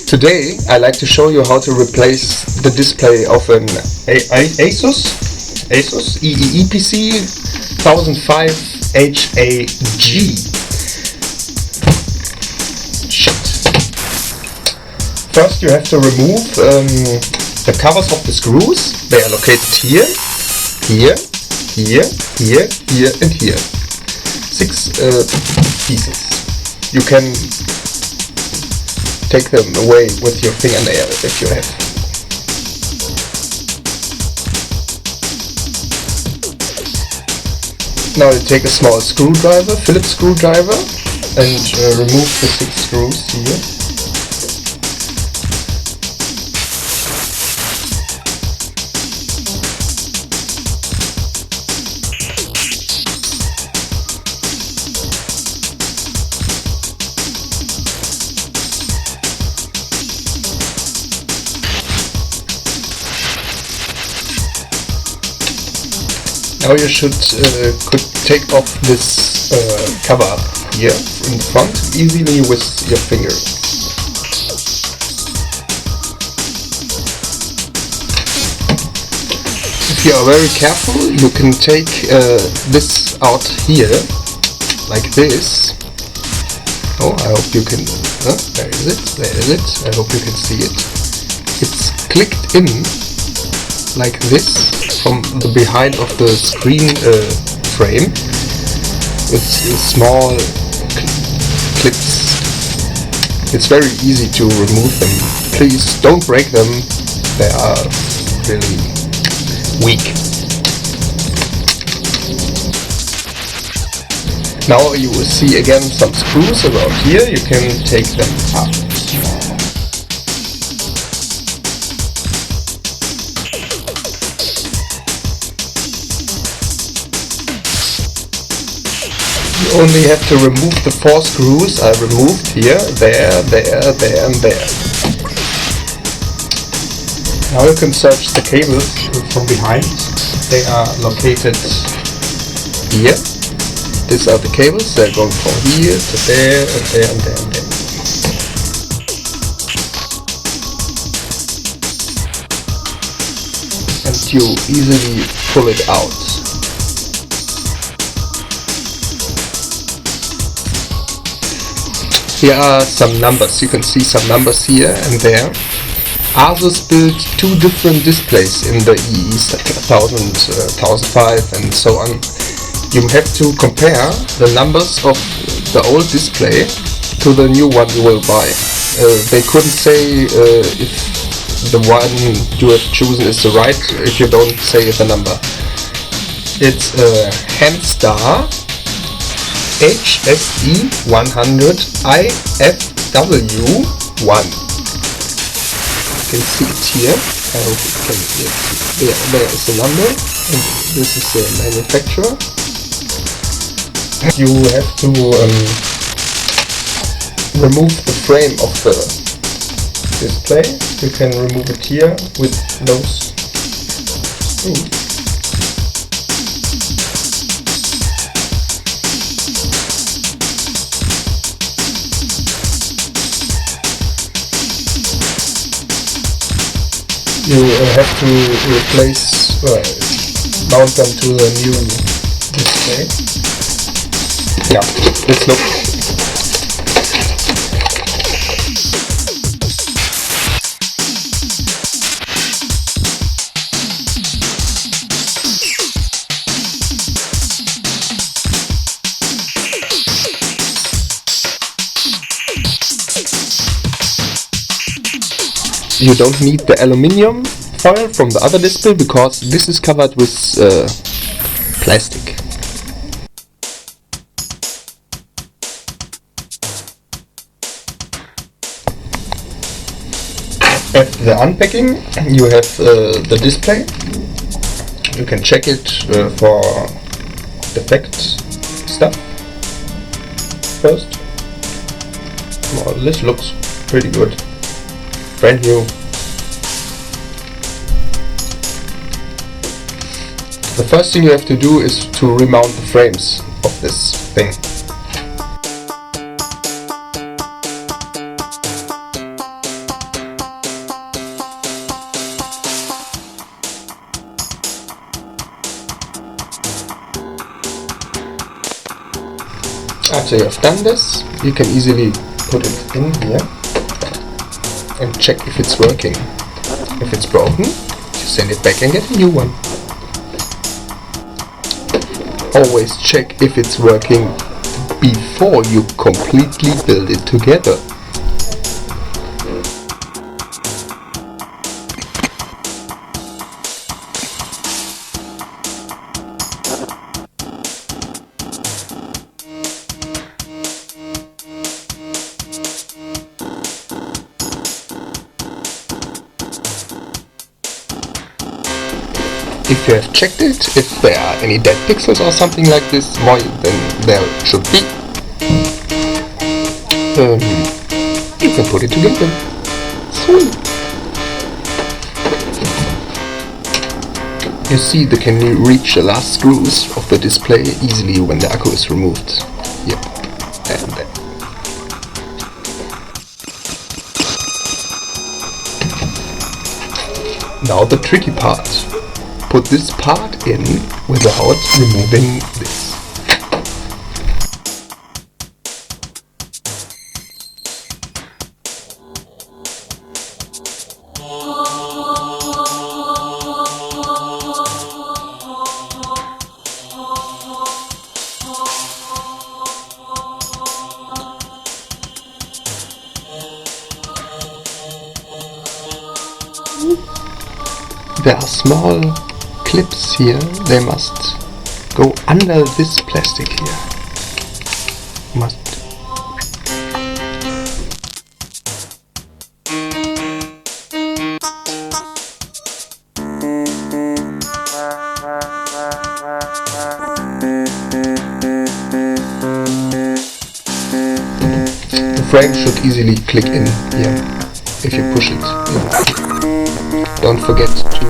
Today I like to show you how to replace the display of an Asus EEE Pc 1005 HEG. Shit. First you have to remove the covers of the screws. They are located here, here, here, here, here and here. 6 pieces. You can take them away with your fingernail if you have. Now you take a small screwdriver, Phillips screwdriver, and remove the 6 screws here. Now you could take off this cover here in front easily with your finger. If you are very careful, you can take this out here, like this. Oh, I hope you can. There is it. There is it. I hope you can see it. It's clicked in like this from the behind of the screen frame with small clips. It's very easy to remove them. Please don't break them, they are really weak. Now you will see again some screws around here, you can take them out. You only have to remove the 4 screws I removed here, there, there, there and there. Now you can search the cables from behind. They are located here. These are the cables, they're going from here to there and there and there and there. And you easily pull it out. Here are some numbers, you can see some numbers here and there. Asus built 2 different displays in the EEE 1005 and so on. You have to compare the numbers of the old display to the new one you will buy. They couldn't say if the one you have chosen is the right if you don't say the number. It's a Handstar HSE 100 IFW1. You can see it here. I hope you can see it. There is the number, and this is the manufacturer. You have to remove the frame of the display. You can remove it here with those screws. You have to mount them to the new display. Yeah, let's look. You don't need the aluminium foil from the other display because this is covered with plastic. At the unpacking you have the display. You can check it for defect stuff first. Well, this looks pretty good. Brand new. The first thing you have to do is to remount the frames of this thing. After you have done this, you can easily put it in here and check if it's working. If it's broken, you send it back and get a new one. Always check if it's working before you completely build it together. If you have checked it, if there are any dead pixels or something like this, more than there should be, you can put it together. Sweet! You see, they can reach the last screws of the display easily when the accu is removed. Yep, and then. Now the tricky part. Put this part in without removing this. There are small clips here, they must go under this plastic here. The frame should easily click in here if you push it in. Don't forget to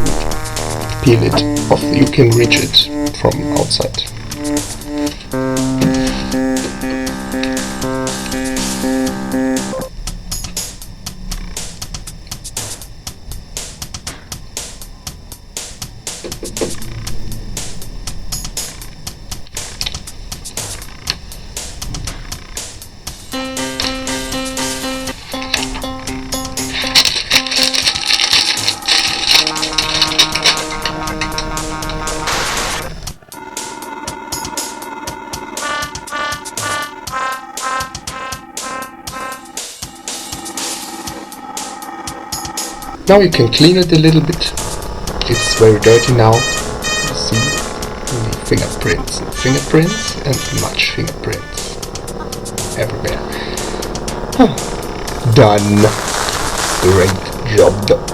peel it off, you can reach it from outside. Now you can clean it a little bit. It's very dirty now. You see fingerprints and much fingerprints everywhere. Done. Great job.